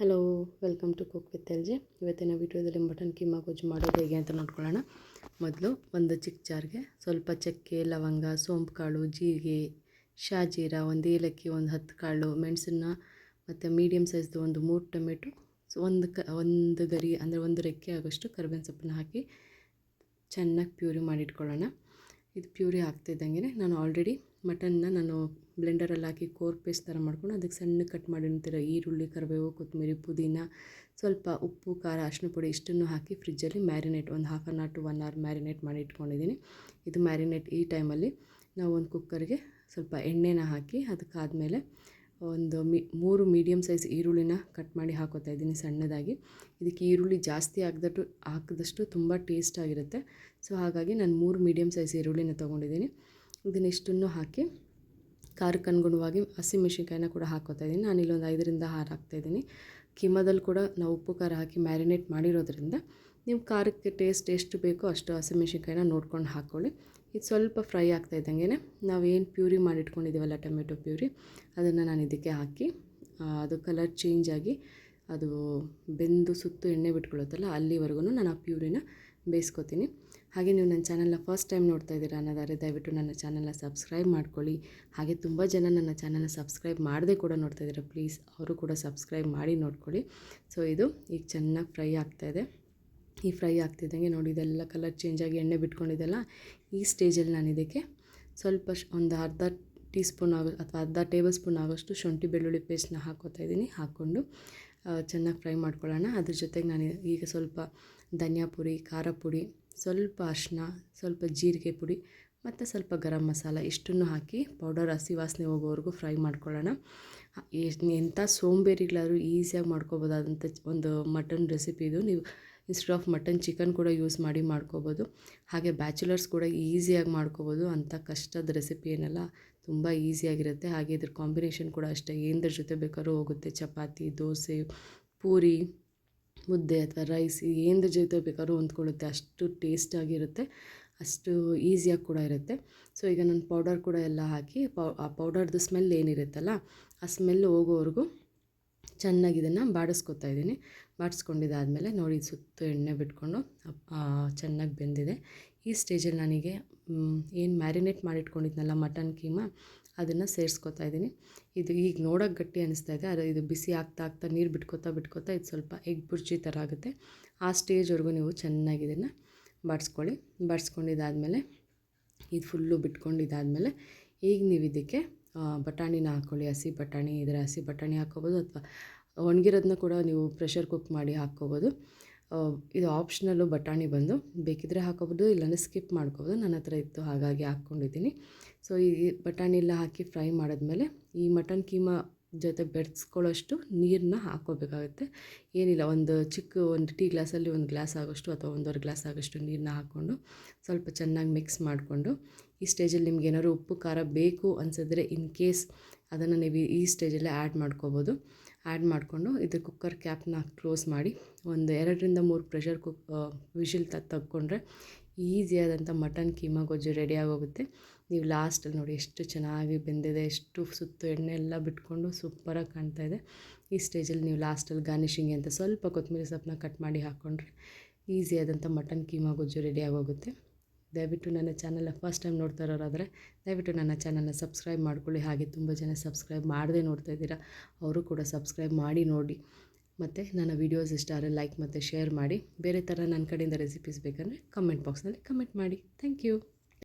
Hello, welcome to cook with L J. ಇವತ್ತಿನ ವೀಡಿಯೋದಲ್ಲಿ mutton keema ಗೊಜ್ಜು ಮಾಡೋದು ಹೇಗೆ ಅಂತ ನೋಡ್ಕೊಳ್ಳೋಣ. ಮೊದಲು ಒಂದು ಚಿಕ್ಕ ಜಾರ್ಗೆ ಸ್ವಲ್ಪ ಚಕ್ಕೆ, ಲವಂಗ, ಸೋಂಪು ಕಾಳು, ಜೀರಿಗೆ, ಶಾಜೀರ, ಒಂದು ಏಲಕ್ಕಿ, ಒಂದು 10 ಕಾಳು ಮೆಣಸನ್ನು ಮತ್ತು ಮೀಡಿಯಮ್ ಸೈಜ್ದು ಒಂದು 3 ಟೊಮೆಟೊ, ಒಂದು ಗರಿ ಅಂದರೆ ಒಂದು ರೆಕ್ಕೆ ಆಗೋಷ್ಟು ಕರಿಬೇವಿನ ಸೊಪ್ಪನ್ನು ಹಾಕಿ ಚೆನ್ನಾಗಿ ಪ್ಯೂರಿ ಮಾಡಿಟ್ಕೊಳ್ಳೋಣ. ಇದು ಪ್ಯೂರಿ ಹಾಕ್ತಿದ್ದಂಗೆ ನಾನು ಆಲ್ರೆಡಿ ಮಟನ್ನ ಬ್ಲೆಂಡರಲ್ಲಿ ಹಾಕಿ ಕೋರ್ ಪೇಸ್ಟ್ ಥರ ಮಾಡ್ಕೊಂಡು ಅದಕ್ಕೆ ಸಣ್ಣ ಕಟ್ ಮಾಡಿರ್ತೀರ ಈರುಳ್ಳಿ, ಕರಿಬೇವು, ಕೊತ್ತಂಬರಿ, ಪುದೀನ, ಸ್ವಲ್ಪ ಉಪ್ಪು, ಖಾರ, ಅರಿಶಿನ ಪುಡಿ ಇಷ್ಟನ್ನು ಹಾಕಿ ಫ್ರಿಜ್ಜಲ್ಲಿ ಮ್ಯಾರಿನೇಟ್ ಒಂದು 1/2 to 1 hour ಮ್ಯಾರಿನೇಟ್ ಮಾಡಿ ಇಟ್ಕೊಂಡಿದ್ದೀನಿ. ಇದು ಮ್ಯಾರಿನೇಟ್ ಈ ಟೈಮಲ್ಲಿ ನಾವು ಒಂದು ಕುಕ್ಕರ್ಗೆ ಸ್ವಲ್ಪ ಎಣ್ಣೆನ ಹಾಕಿ ಅದಕ್ಕಾದಮೇಲೆ ಒಂದು 3 ಮೀಡಿಯಮ್ ಸೈಜ್ ಈರುಳ್ಳಿನ ಕಟ್ ಮಾಡಿ ಹಾಕೋತಾ ಇದ್ದೀನಿ ಸಣ್ಣದಾಗಿ. ಇದಕ್ಕೆ ಈರುಳ್ಳಿ ಜಾಸ್ತಿ ಹಾಕಿದಷ್ಟು ತುಂಬ ಟೇಸ್ಟಾಗಿರುತ್ತೆ. ಸೊ ಹಾಗಾಗಿ ನಾನು 3 ಮೀಡಿಯಮ್ ಸೈಜ್ ಈರುಳ್ಳಿನ ತೊಗೊಂಡಿದ್ದೀನಿ. ಇದನ್ನಿಷ್ಟನ್ನು ಹಾಕಿ ಖಾರಕ್ಕೆ ಅನುಗುಣವಾಗಿ ಹಸಿಮೆಣಸಿನ್ಕಾಯಿನ ಕೂಡ ಹಾಕೋತಾ ಇದ್ದೀನಿ. ನಾನಿಲ್ಲೊಂದು 5 ರಿಂದ 6 ಹಾಕ್ತಾಯಿದ್ದೀನಿ. ಕೀಮಾದಲ್ಲಿ ಕೂಡ ನಾವು ಉಪ್ಪು ಖಾರ ಹಾಕಿ ಮ್ಯಾರಿನೇಟ್ ಮಾಡಿರೋದ್ರಿಂದ ನೀವು ಖಾರಕ್ಕೆ ಟೇಸ್ಟ್ ಎಷ್ಟು ಬೇಕೋ ಅಷ್ಟು ಹಸಿಮೆಣಸಿನ್ಕಾಯಿನ ನೋಡ್ಕೊಂಡು ಹಾಕ್ಕೊಳ್ಳಿ. ಇದು ಸ್ವಲ್ಪ ಫ್ರೈ ಆಗ್ತಾ ಇದ್ದಂಗೆ ನಾವೇನು ಪ್ಯೂರಿ ಮಾಡಿಟ್ಕೊಂಡಿದ್ದೀವಲ್ಲ ಟೊಮೆಟೊ ಪ್ಯೂರಿ, ಅದನ್ನು ನಾನು ಇದಕ್ಕೆ ಹಾಕಿ ಅದು ಕಲರ್ ಚೇಂಜ್ ಆಗಿ ಅದು ಬೆಂದು ಸುತ್ತು ಎಣ್ಣೆ ಬಿಟ್ಕೊಳ್ಳುತ್ತಲ್ಲ ಅಲ್ಲಿವರೆಗೂ ನಾನು ಆ ಪ್ಯೂರಿನ ಬೇಯಿಸ್ಕೊತೀನಿ. ಹಾಗೆ ನೀವು ನನ್ನ ಚಾನಲ್ನ ಫಸ್ಟ್ ಟೈಮ್ ನೋಡ್ತಾ ಇದ್ದೀರಾ ಅನ್ನೋದಾದರೆ ದಯವಿಟ್ಟು ನನ್ನ ಚಾನಲ್ನ ಸಬ್ಸ್ಕ್ರೈಬ್ ಮಾಡ್ಕೊಳ್ಳಿ. ಹಾಗೆ ತುಂಬ ಜನ ನನ್ನ ಚಾನಲ್ನ ಸಬ್ಸ್ಕ್ರೈಬ್ ಮಾಡದೆ ಕೂಡ ನೋಡ್ತಾ ಇದ್ದೀರಾ, ಪ್ಲೀಸ್ ಅವರು ಕೂಡ ಸಬ್ಸ್ಕ್ರೈಬ್ ಮಾಡಿ ನೋಡ್ಕೊಳ್ಳಿ. ಸೊ ಇದು ಈಗ ಚೆನ್ನಾಗಿ ಫ್ರೈ ಆಗ್ತಾಯಿದೆ. ಈ ಫ್ರೈ ಆಗ್ತಿದ್ದಂಗೆ ನೋಡಿ ಇದೆಲ್ಲ ಕಲರ್ ಚೇಂಜ್ ಆಗಿ ಎಣ್ಣೆ ಬಿಟ್ಕೊಂಡಿದ್ದೆಲ್ಲ. ಈ ಸ್ಟೇಜಲ್ಲಿ ನಾನು ಇದಕ್ಕೆ ಸ್ವಲ್ಪ ಒಂದು ಅರ್ಧ ಟೀ ಸ್ಪೂನ್ ಅಥವಾ ಅರ್ಧ ಟೇಬಲ್ ಸ್ಪೂನ್ ಆಗೋಷ್ಟು ಶುಂಠಿ ಬೆಳ್ಳುಳ್ಳಿ ಪೇಸ್ಟ್ನ ಹಾಕ್ಕೋತಾ ಇದ್ದೀನಿ. ಹಾಕ್ಕೊಂಡು ಚೆನ್ನಾಗಿ ಫ್ರೈ ಮಾಡ್ಕೊಳ್ಳೋಣ. ಅದ್ರ ಜೊತೆಗೆ ನಾನು ಈಗ ಸ್ವಲ್ಪ ಧನಿಯಾ ಪುಡಿ, ಖಾರ ಪುಡಿ, ಸ್ವಲ್ಪ ಅರಿಶಿನ, ಸ್ವಲ್ಪ ಜೀರಿಗೆ ಪುಡಿ ಮತ್ತು ಸ್ವಲ್ಪ ಗರಂ ಮಸಾಲ ಇಷ್ಟನ್ನು ಹಾಕಿ ಪೌಡರ್ ಹಸಿ ವಾಸನೆ ಹೋಗೋವರೆಗೂ ಫ್ರೈ ಮಾಡ್ಕೊಳ್ಳೋಣ. ಎಂಥ ಸೋಂಬೇರಿಗಳಾದರೂ ಈಸಿಯಾಗಿ ಮಾಡ್ಕೋಬೋದಾದಂಥ ಒಂದು ಮಟನ್ ರೆಸಿಪಿ ಇದು. ನೀವು ಇನ್ಸ್ಟೆಡ್ ಆಫ್ ಮಟನ್ ಚಿಕನ್ ಕೂಡ ಯೂಸ್ ಮಾಡಿ ಮಾಡ್ಕೋಬೋದು. ಹಾಗೆ ಬ್ಯಾಚುಲರ್ಸ್ ಕೂಡ ಈಸಿಯಾಗಿ ಮಾಡ್ಕೋಬೋದು. ಅಂಥ ಕಷ್ಟದ ರೆಸಿಪಿ ಏನಲ್ಲ, ತುಂಬ ಈಸಿಯಾಗಿರುತ್ತೆ. ಹಾಗೆ ಇದ್ರ ಕಾಂಬಿನೇಷನ್ ಕೂಡ ಅಷ್ಟೇ, ಏನದ್ರ ಜೊತೆ ಬೇಕಾದ್ರೂ ಹೋಗುತ್ತೆ. ಚಪಾತಿ, ದೋಸೆ, ಪೂರಿ, ಮುದ್ದೆ ಅಥವಾ ರೈಸ್ ಏನದ್ರ ಜೊತೆ ಬೇಕಾದ್ರೂ ಹೊಂದ್ಕೊಳ್ಳುತ್ತೆ. ಅಷ್ಟು ಟೇಸ್ಟಾಗಿರುತ್ತೆ, ಅಷ್ಟು ಈಸಿಯಾಗಿ ಕೂಡ ಇರುತ್ತೆ. ಸೊ ಈಗ ನಾನು ಪೌಡರ್ ಕೂಡ ಎಲ್ಲ ಹಾಕಿ ಆ ಪೌಡರ್ದು ಸ್ಮೆಲ್ ಏನಿರುತ್ತಲ್ಲ ಆ ಸ್ಮೆಲ್ ಹೋಗೋವರೆಗೂ ಚೆನ್ನಾಗಿ ಇದನ್ನು ಬಾಡಿಸ್ಕೊತಾ ಇದ್ದೀನಿ. ಬಾಡಿಸ್ಕೊಂಡಿದ್ದಾದಮೇಲೆ ನೋಡಿ ಸುತ್ತು ಎಣ್ಣೆ ಬಿಟ್ಕೊಂಡು ಚೆನ್ನಾಗಿ ಬೆಂದಿದೆ. ಈ ಸ್ಟೇಜಲ್ಲಿ ನನಗೆ ಏನು ಮ್ಯಾರಿನೇಟ್ ಮಾಡಿಟ್ಕೊಂಡಿದ್ನಲ್ಲ ಮಟನ್ ಕೀಮಾ ಅದನ್ನು ಸೇರಿಸ್ಕೊತಾ ಇದ್ದೀನಿ. ಇದು ಈಗ ನೋಡೋಕೆ ಗಟ್ಟಿ ಅನ್ನಿಸ್ತಾ ಇದೆ, ಆದರೆ ಇದು ಬಿಸಿ ಆಗ್ತಾ ನೀರು ಬಿಟ್ಕೋತಾ ಇದು ಸ್ವಲ್ಪ ಎಗ್ ಬುರ್ಜಿ ಥರ ಆಗುತ್ತೆ. ಆ ಸ್ಟೇಜ್ವರೆಗೂ ನೀವು ಚೆನ್ನಾಗಿ ಇದನ್ನು ಬಾಡಿಸ್ಕೊಳ್ಳಿ. ಬಾಡಿಸ್ಕೊಂಡಿದ್ದಾದಮೇಲೆ ಇದು ಫುಲ್ಲು ಬಿಟ್ಕೊಂಡಿದ್ದಾದಮೇಲೆ ಈಗ ನೀವು ಇದಕ್ಕೆ ಬಟಾಣಿನ ಹಾಕ್ಕೊಳ್ಳಿ. ಹಸಿ ಬಟಾಣಿ ಇದ್ದರೆ ಹಸಿ ಬಟಾಣಿ ಹಾಕ್ಕೋಬೋದು ಅಥವಾ ಒಣಗಿರೋದನ್ನ ಕೂಡ ನೀವು ಪ್ರೆಷರ್ ಕುಕ್ ಮಾಡಿ ಹಾಕ್ಕೋಬೋದು. ಇದು ಆಪ್ಷನಲ್ಲು ಬಟಾಣಿ ಬಂದು ಬೇಕಿದ್ದರೆ ಹಾಕ್ಕೋಬೋದು, ಇಲ್ಲಾಂದರೆ ಸ್ಕಿಪ್ ಮಾಡ್ಕೋಬೋದು. ನನ್ನ ಹತ್ರ ಇತ್ತು ಹಾಗಾಗಿ ಹಾಕ್ಕೊಂಡಿದ್ದೀನಿ. ಸೊ ಈ ಬಟಾಣಿ ಎಲ್ಲ ಹಾಕಿ ಫ್ರೈ ಮಾಡಿದ್ಮೇಲೆ ಈ ಮಟನ್ ಕೀಮಾ ಜೊತೆ ಬೆರೆಸ್ಕೊಳ್ಳೋಷ್ಟು ನೀರನ್ನ ಹಾಕ್ಕೋಬೇಕಾಗುತ್ತೆ. ಏನಿಲ್ಲ, ಒಂದು ಟೀ ಗ್ಲಾಸಲ್ಲಿ 1 ಗ್ಲಾಸ್ ಆಗೋಷ್ಟು ಅಥವಾ 1.5 ಗ್ಲಾಸ್ ಆಗೋಷ್ಟು ನೀರನ್ನ ಹಾಕ್ಕೊಂಡು ಸ್ವಲ್ಪ ಚೆನ್ನಾಗಿ ಮಿಕ್ಸ್ ಮಾಡಿಕೊಂಡು ಈ ಸ್ಟೇಜಲ್ಲಿ ನಿಮ್ಗೆ ಏನಾದ್ರು ಉಪ್ಪು ಖಾರ ಬೇಕು ಅನಿಸಿದ್ರೆ ಇನ್ ಕೇಸ್ ಅದನ್ನು ನೀವು ಈ ಸ್ಟೇಜಲ್ಲೇ ಆ್ಯಡ್ ಮಾಡ್ಕೋಬೋದು. ಆ್ಯಡ್ ಮಾಡಿಕೊಂಡು ಇದು ಕುಕ್ಕರ್ ಕ್ಯಾಪ್ನ ಕ್ಲೋಸ್ ಮಾಡಿ ಒಂದು 2 ರಿಂದ 3 ಪ್ರೆಷರ್ ವಿಷಿಲ್ ತೆಗ್ಕೊಂಡ್ರೆ ಈಸಿಯಾದಂಥ ಮಟನ್ ಕೀಮಾ ಗೊಜ್ಜು ರೆಡಿ ಆಗೋಗುತ್ತೆ. ನೀವು ಲಾಸ್ಟಲ್ಲಿ ನೋಡಿ ಎಷ್ಟು ಚೆನ್ನಾಗಿ ಬೆಂದಿದೆ, ಎಷ್ಟು ಸುತ್ತು ಎಣ್ಣೆ ಎಲ್ಲ ಬಿಟ್ಕೊಂಡು ಸೂಪರಾಗಿ ಕಾಣ್ತಾ ಇದೆ. ಈ ಸ್ಟೇಜಲ್ಲಿ ನೀವು ಲಾಸ್ಟಲ್ಲಿ ಗಾರ್ನಿಷಿಂಗ್ ಅಂತ ಸ್ವಲ್ಪ ಕೊತ್ತಂಬರಿ ಸೊಪ್ಪನ್ನ ಕಟ್ ಮಾಡಿ ಹಾಕ್ಕೊಂಡ್ರೆ ಈಸಿಯಾದಂಥ ಮಟನ್ ಕೀಮಾ ಗೊಜ್ಜು ರೆಡಿ ಆಗೋಗುತ್ತೆ. ದಯವಿಟ್ಟು ನನ್ನ ಚಾನಲ್ನ ಫಸ್ಟ್ ಟೈಮ್ ನೋಡ್ತಾ ಇರೋರಾದರೆ ದಯವಿಟ್ಟು ನನ್ನ ಚಾನಲ್ನ ಸಬ್ಸ್ಕ್ರೈಬ್ ಮಾಡ್ಕೊಳ್ಳಿ. ಹಾಗೆ ತುಂಬ ಜನ ಸಬ್ಸ್ಕ್ರೈಬ್ ಮಾಡದೆ ನೋಡ್ತಾ ಇದ್ದೀರಾ, ಅವರು ಕೂಡ ಸಬ್ಸ್ಕ್ರೈಬ್ ಮಾಡಿ ನೋಡಿ. ಮತ್ತು ನನ್ನ ವೀಡಿಯೋಸ್ ಇಷ್ಟ ಆದರೆ ಲೈಕ್ ಮತ್ತು ಶೇರ್ ಮಾಡಿ. ಬೇರೆ ಥರ ನನ್ನ ಕಡೆಯಿಂದ ರೆಸಿಪೀಸ್ ಬೇಕಂದರೆ ಕಮೆಂಟ್ ಬಾಕ್ಸ್ನಲ್ಲಿ ಕಮೆಂಟ್ ಮಾಡಿ. Thank you.